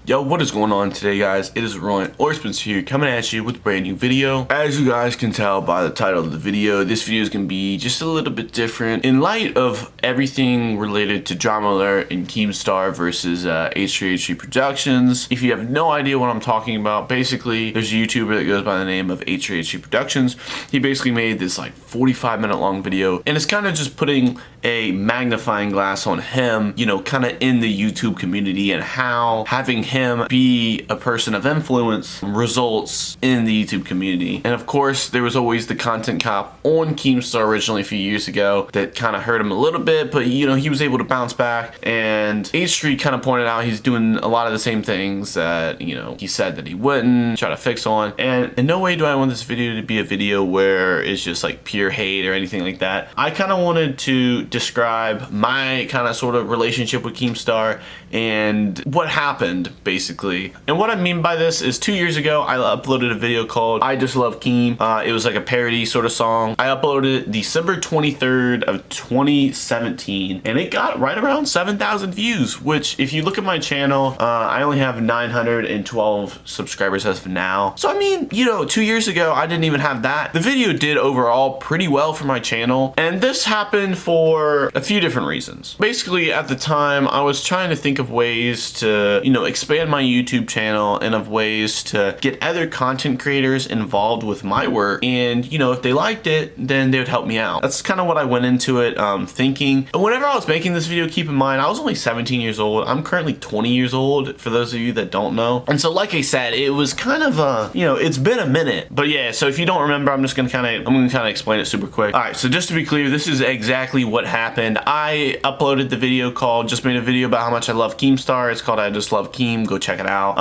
Yo, what is going on today, guys? It is Ryan Orspins here, coming at you with a brand new video. As you guys can tell by the title of the video, this video is going to be just a little bit different. In light of everything related to Drama Alert and Keemstar versus h3h3 Productions, if you have no idea what I'm talking about, basically, there's a YouTuber that goes by the name of h3h3 Productions. He basically made this like 45-minute long video, and it's kind of just putting a magnifying glass on him, you know, kind of in the YouTube community, and how having him be a person of influence results in the YouTube community. And of course, there was always the content cop on Keemstar originally a few years ago that kind of hurt him a little bit, but you know, he was able to bounce back, and H3 kind of pointed out he's doing a lot of the same things that, you know, he said that he wouldn't try to fix on. And in no way do I want this video to be a video where it's just like pure hate or anything like that. I kind of wanted to describe my kind of sort of relationship with Keemstar and what happened, basically. And what I mean by this is 2 years ago, I uploaded a video called I Just Love Keem. It was like a parody sort of song. I uploaded it December 23rd of 2017, and it got right around 7,000 views, which if you look at my channel, I only have 912 subscribers as of now. So I mean, you know, 2 years ago, I didn't even have that. The video did overall pretty well for my channel, and this happened for a few different reasons. Basically, at the time, I was trying to think of ways to, you know, expand my YouTube channel and of ways to get other content creators involved with my work, and you know, if they liked it, then they would help me out. That's kind of what I went into it thinking. And whenever I was making this video, keep in mind I was only 17 years old. I'm currently 20 years old, for those of you that don't know. And so like I said, it was kind of you know, it's been a minute. But yeah, so if you don't remember, I'm gonna kind of explain it super quick. All right, so just to be clear, this is exactly what happened. I uploaded the video called, just made a video about how much I love Keemstar. It's called I Just Love Keem. Go check it out.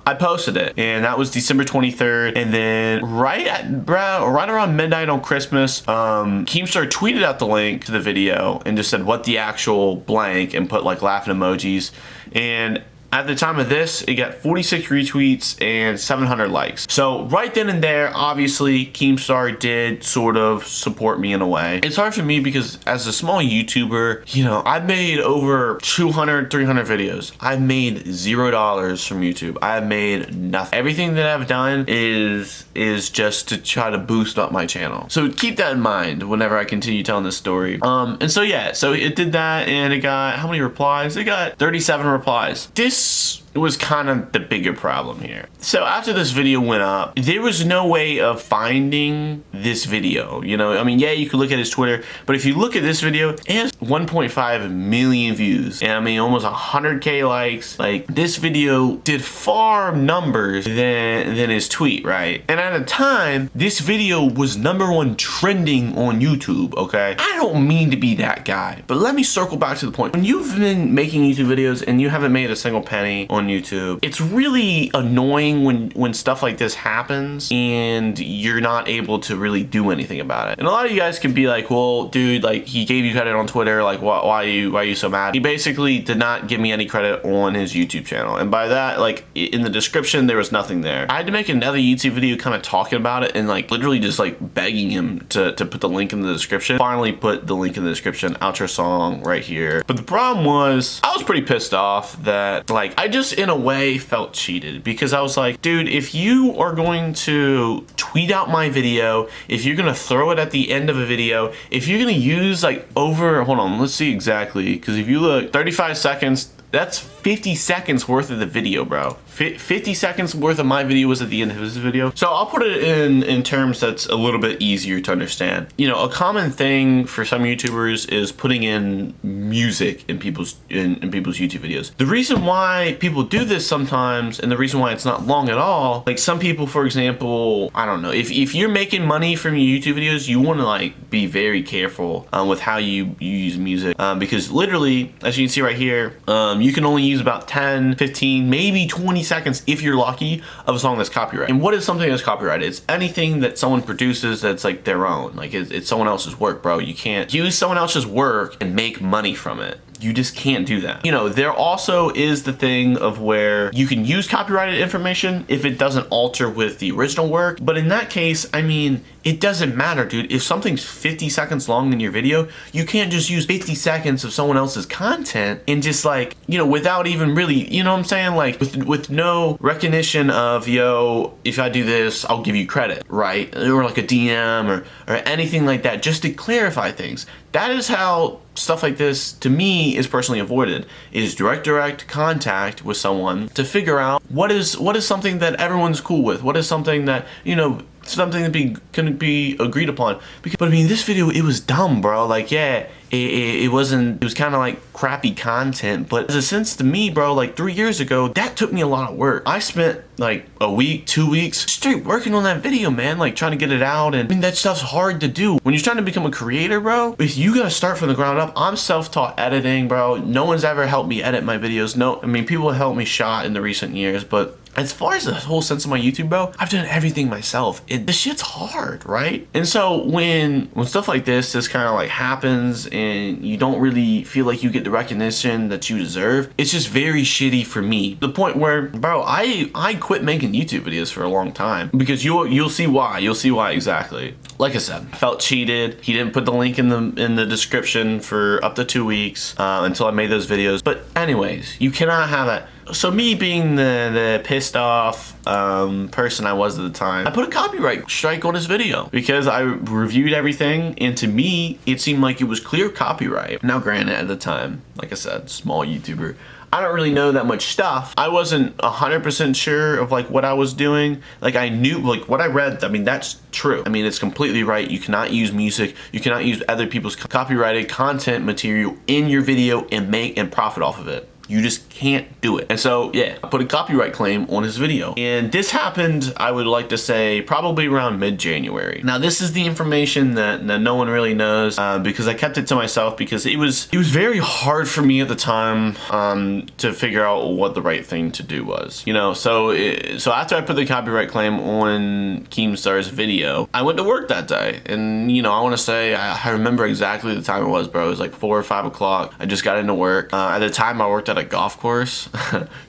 I posted it, and that was December 23rd, and then right around midnight on Christmas, Keemstar tweeted out the link to the video and just said, "What the actual blank," and put like laughing emojis. And at the time of this, it got 46 retweets and 700 likes. So right then and there, obviously, Keemstar did sort of support me in a way. It's hard for me because as a small YouTuber, you know, I've made over 200, 300 videos. I've made $0 from YouTube. I've made nothing. Everything that I've done is just to try to boost up my channel. So keep that in mind whenever I continue telling this story. And so yeah, so it did that, and it got, how many replies? It got 37 replies. This was kind of the bigger problem here. So after this video went up, there was no way of finding this video. You know, I mean, yeah, you could look at his Twitter, but if you look at this video, it has 1.5 million views, and I mean, almost 100K likes. Like, this video did far numbers than his tweet, right? And at the time, this video was #1 trending on YouTube, okay? I don't mean to be that guy, but let me circle back to the point. When you've been making YouTube videos and you haven't made a single penny on YouTube, it's really annoying when stuff like this happens and you're not able to really do anything about it. And a lot of you guys can be like, well, dude, like, he gave you credit on Twitter, like, why are you so mad? He basically did not give me any credit on his YouTube channel, and by that, like, in the description, there was nothing there. I had to make another YouTube video kind of talking about it and like literally just like begging him to put the link in the description. Finally put the link in the description, outro song right here. But the problem was, I was pretty pissed off that, like, I just in a way felt cheated, because I was like, dude, if you are going to tweet out my video, if you're gonna throw it at the end of a video, if you're gonna use like over, hold on, let's see exactly, because if you look, 35 seconds, that's 50 seconds worth of the video, bro. 50 seconds worth of my video was at the end of his video. So I'll put it in terms that's a little bit easier to understand. You know, a common thing for some YouTubers is putting in music in people's YouTube videos. The reason why people do this sometimes, and the reason why it's not long at all, like some people, for example, I don't know, if you're making money from your YouTube videos, you want to like be very careful with how you use music, because literally, as you can see right here, you can only use about 10, 15, maybe 20 seconds, if you're lucky, of a song that's copyrighted. And what is something that's copyrighted? It's anything that someone produces that's like their own. Like, it's someone else's work, bro. You can't use someone else's work and make money from it. you just can't do that. You know, there also is the thing of where you can use copyrighted information if it doesn't alter with the original work. But in that case, I mean, it doesn't matter, dude. If something's 50 seconds long in your video, you can't just use 50 seconds of someone else's content and just like, you know, without even really, you know what I'm saying? Like with no recognition of, yo, if I do this, I'll give you credit, right? Or like a DM or anything like that, just to clarify things. That is how stuff like this, to me, is personally avoided, is direct contact with someone to figure out what is something that everyone's cool with, what is something that, you know, something that can be agreed upon. But I mean, this video, it was dumb, bro. Like, yeah, it was kind of like crappy content, but as a sense to me, bro, like 3 years ago, that took me a lot of work. I spent like a week, 2 weeks straight working on that video, man, like trying to get it out. And I mean, that stuff's hard to do when you're trying to become a creator, bro. If you gotta start from the ground up, I'm self-taught editing, bro. No one's ever helped me edit my videos. No, I mean, people have helped me shot in the recent years, but as far as the whole sense of my YouTube, bro, I've done everything myself. This shit's hard, right? And so when stuff like this just kind of like happens and you don't really feel like you get the recognition that you deserve, it's just very shitty for me. The point where, bro, I quit making YouTube videos for a long time because you'll see why. You'll see why exactly. Like I said, I felt cheated. He didn't put the link in the description for up to 2 weeks until I made those videos. But anyways, you cannot have that. So me being the pissed off person I was at the time, I put a copyright strike on his video because I reviewed everything, and to me, it seemed like it was clear copyright. Now granted, at the time, like I said, small YouTuber, I don't really know that much stuff. I wasn't 100% sure of like what I was doing. Like I knew, like what I read, I mean, that's true. I mean, it's completely right. You cannot use music. You cannot use other people's copyrighted content material in your video and make and profit off of it. You just can't do it. And so, yeah, I put a copyright claim on his video. And this happened, I would like to say, probably around mid-January. Now, this is the information that no one really knows because I kept it to myself because it was very hard for me at the time to figure out what the right thing to do was. You know, so after I put the copyright claim on Keemstar's video, I went to work that day. And, you know, I want to say, I remember exactly the time it was, bro. It was like 4 or 5 o'clock. I just got into work. At the time, I worked at a golf course.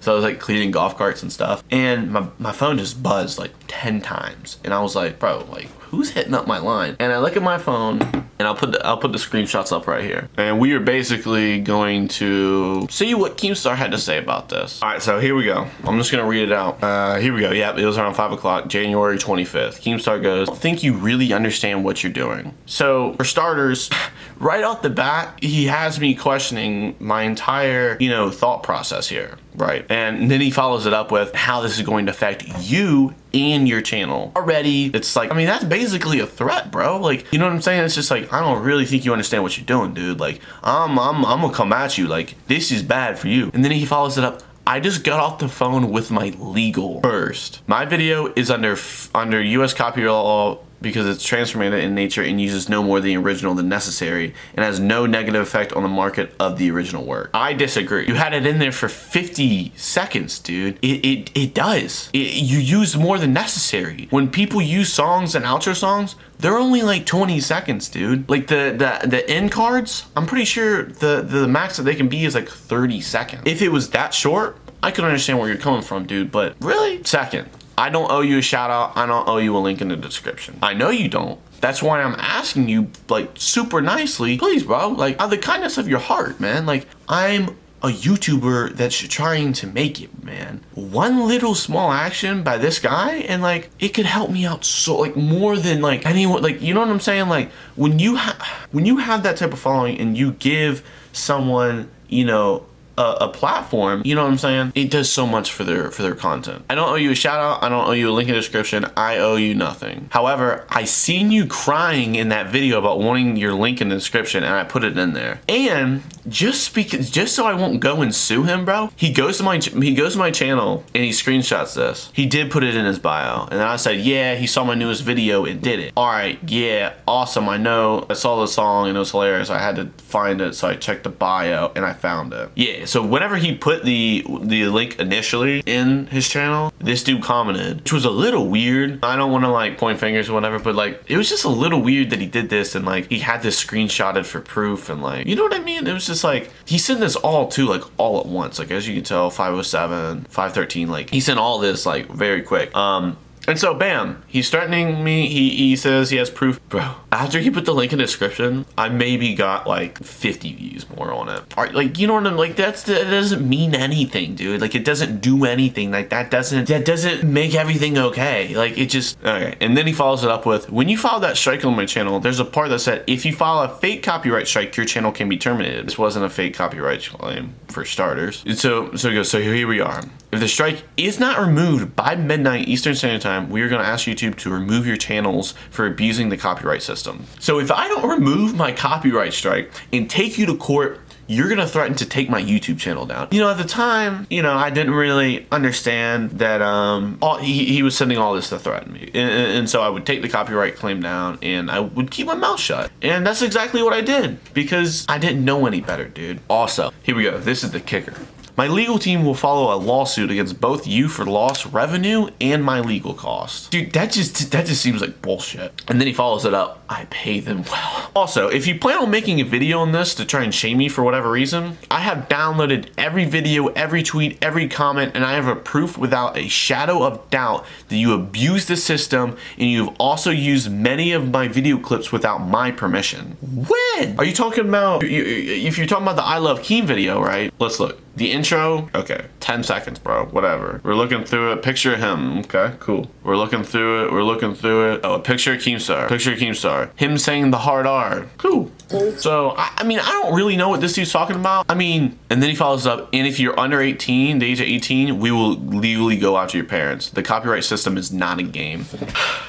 So I was like cleaning golf carts and stuff. And my phone just buzzed like 10 times. And I was like, bro, like, who's hitting up my line? And I look at my phone, and I'll put the screenshots up right here. And we are basically going to see what Keemstar had to say about this. All right, so here we go. I'm just gonna read it out. Here we go. Yep, it was around 5 o'clock, January 25th. Keemstar goes, I don't think you really understand what you're doing. So for starters, right off the bat, he has me questioning my entire, you know, thought process here, right? And then he follows it up with how this is going to affect you and your channel. Already, it's like, I mean, that's basically a threat, bro. Like, you know what I'm saying? It's just like, I don't really think you understand what you're doing, dude. Like, I'm gonna come at you. Like, this is bad for you. And then he follows it up. I just got off the phone with my legal first. My video is under US copyright law because it's transformative in nature and uses no more the original than necessary and has no negative effect on the market of the original work. I disagree. You had it in there for 50 seconds, dude. It does. You use more than necessary. When people use songs and outro songs, they're only like 20 seconds, dude. Like the end cards, I'm pretty sure the max that they can be is like 30 seconds. If it was that short, I could understand where you're coming from, dude, but really? Second, I don't owe you a shout out. I don't owe you a link in the description. I know you don't. That's why I'm asking you, like, super nicely, please, bro, like, out of the kindness of your heart, man. Like, I'm a YouTuber that's trying to make it, man. One little small action by this guy, and like, it could help me out so, like, more than like anyone, like, you know what I'm saying? Like, when you have that type of following and you give someone, you know, a platform, you know what I'm saying? It does so much for their content. I don't owe you a shout out. I don't owe you a link in the description. I owe you nothing. However, I seen you crying in that video about wanting your link in the description, and I put it in there. And just so I won't go and sue him, bro, he goes to my channel and he screenshots this. He did put it in his bio, and then I said, yeah, he saw my newest video and did it. All right, yeah, awesome. I know. I saw the song and it was hilarious. I had to find it, so I checked the bio and I found it. Yeah. So whenever he put the link initially in his channel, this dude commented, which was a little weird. I don't want to like point fingers or whatever, but like, it was just a little weird that he did this and like he had this screenshotted for proof, and like, you know what I mean? It was just like, he sent this all too, like all at once. Like, as you can tell, 507, 513, like he sent all this like very quick. And so, bam, he's threatening me. He says he has proof. Bro, after he put the link in the description, I maybe got like 50 views more on it. Like, you know what I'm like? That doesn't mean anything, dude. Like, it doesn't do anything. Like, that doesn't make everything okay. Like, it just, okay. And then he follows it up with, when you file that strike on my channel, there's a part that said, if you file a fake copyright strike, your channel can be terminated. This wasn't a fake copyright claim, for starters. And so he goes, so here we are. If the strike is not removed by midnight Eastern Standard Time, we are going to ask YouTube to remove your channels for abusing the copyright system. So if I don't remove my copyright strike and take you to court, you're going to threaten to take my YouTube channel down. You know, at the time, you know, I didn't really understand that he was sending all this to threaten me. And so I would take the copyright claim down and I would keep my mouth shut. And that's exactly what I did because I didn't know any better, dude. Also, here we go. This is the kicker. My legal team will follow a lawsuit against both you for lost revenue and my legal costs. Dude, that just seems like bullshit. And then he follows it up. I pay them well. Also, if you plan on making a video on this to try and shame me for whatever reason, I have downloaded every video, every tweet, every comment, and I have a proof without a shadow of doubt that you abuse the system and you've also used many of my video clips without my permission. When? Are you talking about, if you're talking about the I Love Keem video, right? Let's look. The intro, okay, 10 seconds, bro, whatever. We're looking through it, picture him, okay, cool. We're looking through it, Oh, a picture of Keemstar. Him saying the hard R, cool. So, I mean, I don't really know what this dude's talking about. I mean, and then he follows up, and if you're under 18, the age of 18, we will legally go after your parents. The copyright system is not a game.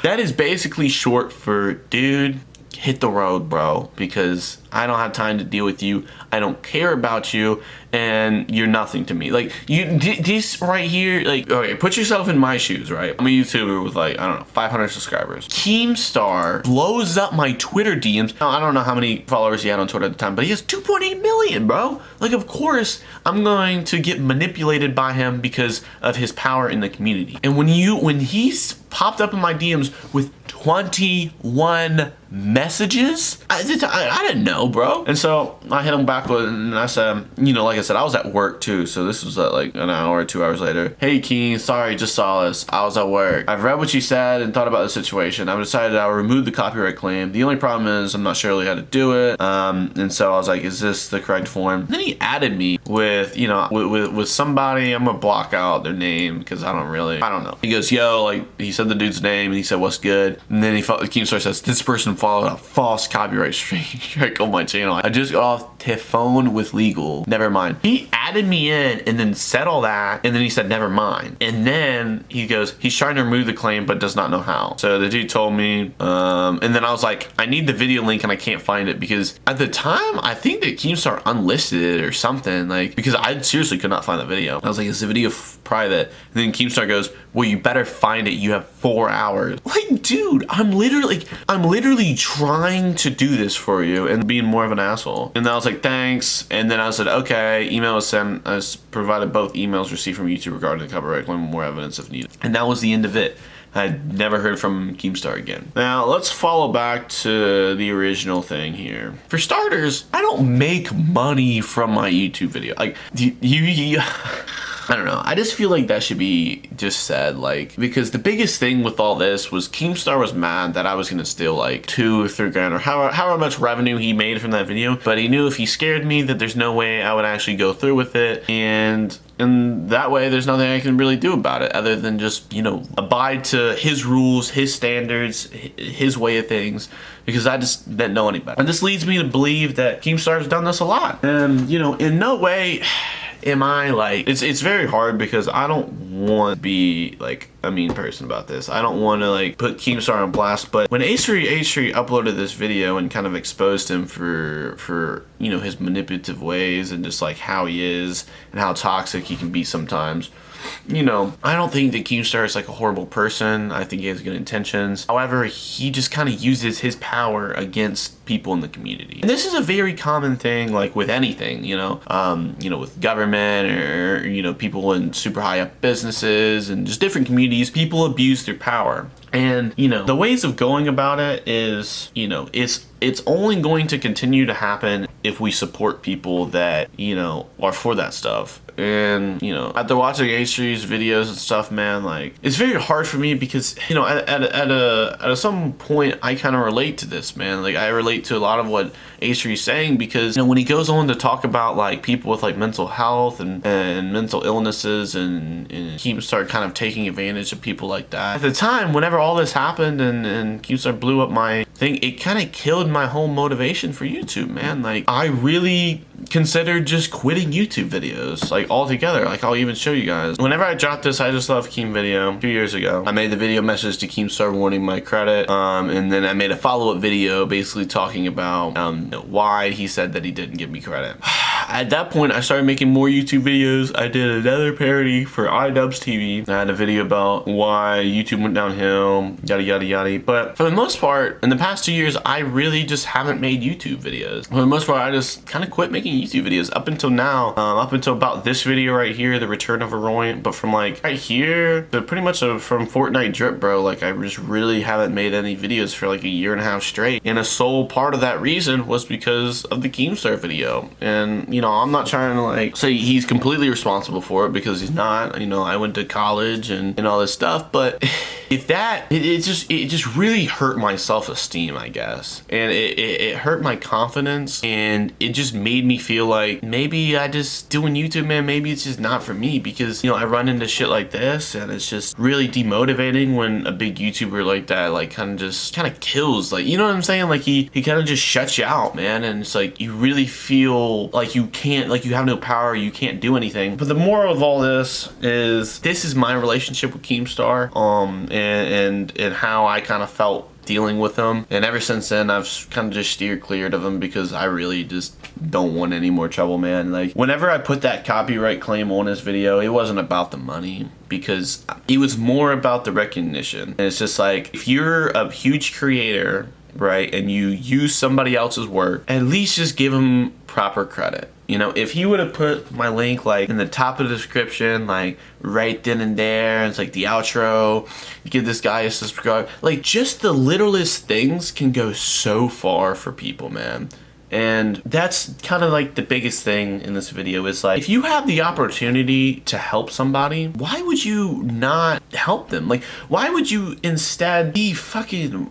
That is basically short for, dude, hit the road, bro, because I don't have time to deal with you. I don't care about you, and you're nothing to me. Like, this right here, like, okay, put yourself in my shoes, right? I'm a YouTuber with like, I don't know, 500 subscribers. Keemstar blows up my Twitter DMs. Now, I don't know how many followers he had on Twitter at the time, but he has 2.8 million, bro. Like, of course, I'm going to get manipulated by him because of his power in the community. And when he's popped up in my DMs with 21 messages, I didn't know, bro. And so I hit him back with, and I said, you know, like I said, I was at work too, so this was at like an hour or 2 hours later. Hey Keem, sorry, just saw this. I was at work. I've read what you said and thought about the situation. I've decided I'll remove the copyright claim. The only problem is I'm not sure really how to do it. And so I was like, is this the correct form? And then he added me with, you know, with somebody. I'm gonna block out their name because I don't know. He goes, yo, like, he said the dude's name and he said, what's good? And then Keemstar says, this person followed a false copyright strike on my channel. I just got off the phone with legal. Never mind. He added me in and then said all that, and then he said never mind. And then he goes, he's trying to remove the claim but does not know how. So the dude told me, and then I was like, I need the video link and I can't find it because at the time I think that Keemstar unlisted it or something, like, because I seriously could not find the video. I was like, is the video private? And then Keemstar goes, well, you better find it. You have 4 hours. Like, dude, I'm literally trying to do this for you and being more of an asshole. And then I was like, thanks. And then I said, okay, email was sent. I provided both emails received from YouTube regarding the copyright claim, more evidence if needed. And that was the end of it. I never heard from Keemstar again. Now, let's follow back to the original thing here. For starters, I don't make money from my YouTube video. Like, I don't know. I just feel like that should be just said, like, because the biggest thing with all this was Keemstar was mad that I was gonna steal like 2 or 3 grand or however much revenue he made from that video, but he knew if he scared me that there's no way I would actually go through with it, and that way there's nothing I can really do about it other than just, you know, abide to his rules, his standards, his way of things, because I just didn't know any better. And this leads me to believe that Keemstar's done this a lot, and, you know, in no way am I like, it's very hard because I don't want to be like a mean person about this. I don't want to like put Keemstar on blast, but when h3h3 uploaded this video and kind of exposed him for you know, his manipulative ways and just like how he is and how toxic he can be sometimes, you know, I don't think that Keemstar is like a horrible person. I think he has good intentions. However, he just kind of uses his power against people in the community. And this is a very common thing, like with anything, you know, with government or, you know, people in super high up businesses and just different communities, people abuse their power. And, you know, the ways of going about it is, you know, it's only going to continue to happen if we support people that, you know, are for that stuff. And, you know, after watching h3h's videos and stuff, man, like, it's very hard for me because, you know, at some point I kind of relate to this, man. Like, I relate to a lot of what h3h's saying because, you know, when he goes on to talk about like people with like mental health and mental illnesses and Keemstar kind of taking advantage of people like that. At the time, whenever all this happened and Keemstar blew up my thing, it kind of killed my whole motivation for YouTube, man. Like, I really considered just quitting YouTube videos, like, altogether. Like, I'll even show you guys. Whenever I dropped this I Just Love Keem video 2 years ago, I made the video message to Keemstar wanting my credit, and then I made a follow-up video basically talking about why he said that he didn't give me credit. At that point, I started making more YouTube videos. I did another parody for iDubbbz TV. I had a video about why YouTube went downhill, yada yada yada. But for the most part, in the past 2 years, I really just haven't made YouTube videos. For the most part, I just kind of quit making YouTube videos up until now, up until about this video right here, the return of Aroyant. But from like right here to pretty much from Fortnite Drip, bro, like I just really haven't made any videos for like a year and a half straight. And a sole part of that reason was because of the Keemstar video. And, you know, I'm not trying to like say he's completely responsible for it because he's not. You know, I went to college and all this stuff, but if that, it just really hurt my self-esteem, I guess. And it hurt my confidence, and it just made me feel like maybe I just doing YouTube, man, maybe it's just not for me because, you know, I run into shit like this and it's just really demotivating when a big YouTuber like that like kind of kills, like, you know what I'm saying? Like he kind of just shuts you out, man, and it's like you really feel like you can't, like you have no power, you can't do anything. But the moral of all this is my relationship with Keemstar, and how I kind of felt dealing with him. And ever since then, I've kind of just steered clear of him because I really just don't want any more trouble, man. Like, whenever I put that copyright claim on his video, it wasn't about the money because it was more about the recognition. And it's just like, if you're a huge creator, right, and you use somebody else's work, at least just give them proper credit. You know, if he would have put my link like in the top of the description, like right then and there, and it's like the outro, you give this guy a subscribe, like just the littlest things can go so far for people, man. And that's kind of like the biggest thing in this video is like, if you have the opportunity to help somebody, why would you not help them? Like, why would you instead be toxic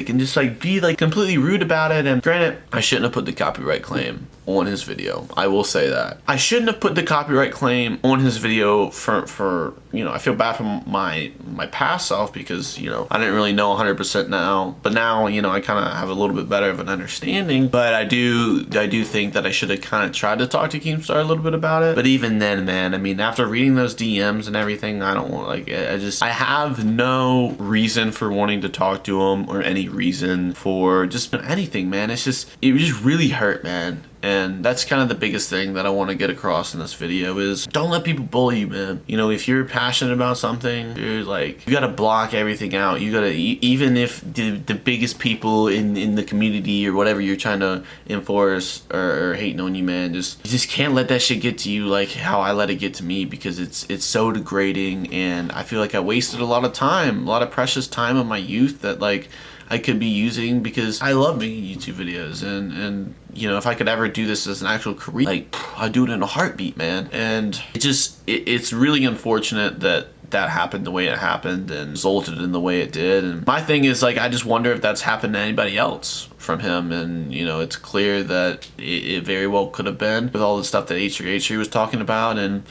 and just like be like completely rude about it? And granted, I shouldn't have put the copyright claim on his video. I will say that. I shouldn't have put the copyright claim on his video for you know, I feel bad for my past self because, you know, I didn't really know 100% now, but now, you know, I kind of have a little bit better of an understanding. But I do think that I should have kind of tried to talk to Keemstar a little bit about it. But even then, man, I mean, after reading those DMs and everything, I don't want, like, I have no reason for wanting to talk to him or any reason for just anything, man. It just really hurt, man. And that's kind of the biggest thing that I want to get across in this video is don't let people bully you, man. You know, if you're passionate about something, you're like, you gotta block everything out. You gotta, even if the biggest people in the community or whatever you're trying to enforce or hating on you, man, you just can't let that shit get to you like how I let it get to me, because it's so degrading. And I feel like I wasted a lot of time, a lot of precious time of my youth that like I could be using, because I love making YouTube videos, and you know, if I could ever do this as an actual career, like, I'd do it in a heartbeat, man. And it's really unfortunate that happened the way it happened and resulted in the way it did. And my thing is, like, I just wonder if that's happened to anybody else from him. And, you know, it's clear that it very well could have been with all the stuff that h3h3 was talking about. And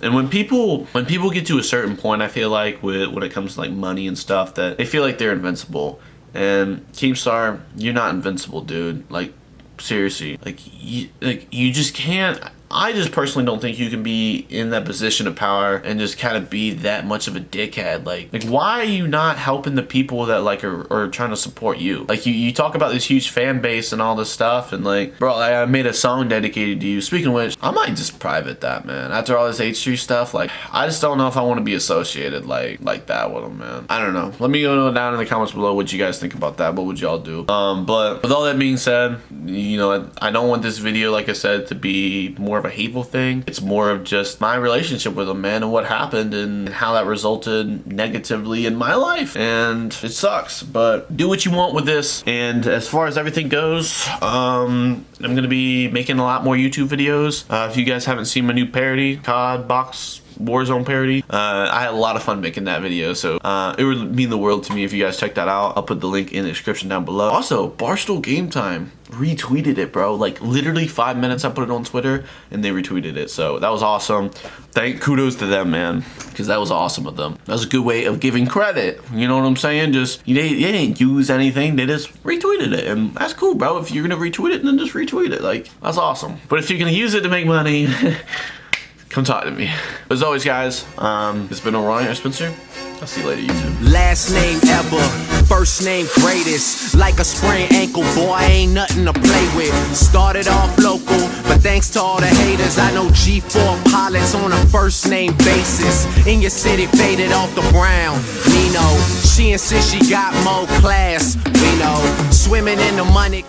when people get to a certain point, I feel like when it comes to like money and stuff, that they feel like they're invincible. And Keemstar, you're not invincible, dude. Like, seriously, like you just can't. I just personally don't think you can be in that position of power and just kind of be that much of a dickhead. Like why are you not helping the people that like are trying to support you? Like you talk about this huge fan base and all this stuff, and like, bro, like, I made a song dedicated to you. Speaking of which, I might just private that, man. After all this h3h3 stuff, like, I just don't know if I want to be associated like that with them, man. I don't know. Let me know down in the comments below what you guys think about that. What would y'all do? But with all that being said, you know, I don't want this video, like I said, to be more of a hateful thing. It's more of just my relationship with them, man, and what happened and how that resulted negatively in my life. And it sucks, but do what you want with this. And as far as everything goes, I'm gonna be making a lot more YouTube videos. If you guys haven't seen my new parody, COD Box Warzone parody, I had a lot of fun making that video, so it would mean the world to me if you guys check that out. I'll put the link in the description down below. Also, Barstool Game Time retweeted it, bro. Like literally 5 minutes I put it on Twitter and they retweeted it, so that was awesome. Kudos to them, man, because that was awesome of them. That was a good way of giving credit, you know what I'm saying? Just they didn't use anything, they just retweeted it, and that's cool, bro. If you're gonna retweet it, then just retweet it. Like, that's awesome. But if you're gonna use it to make money, come talk to me. As always, guys, it's been Orion or Spencer. I'll see you later, YouTube. Last name ever, first name greatest. Like a sprained ankle, boy, ain't nothing to play with. Started off local, but thanks to all the haters, I know G4 pilots on a first name basis. In your city, faded off the brown. Nino, she insists she got more class. We know, swimming in the money.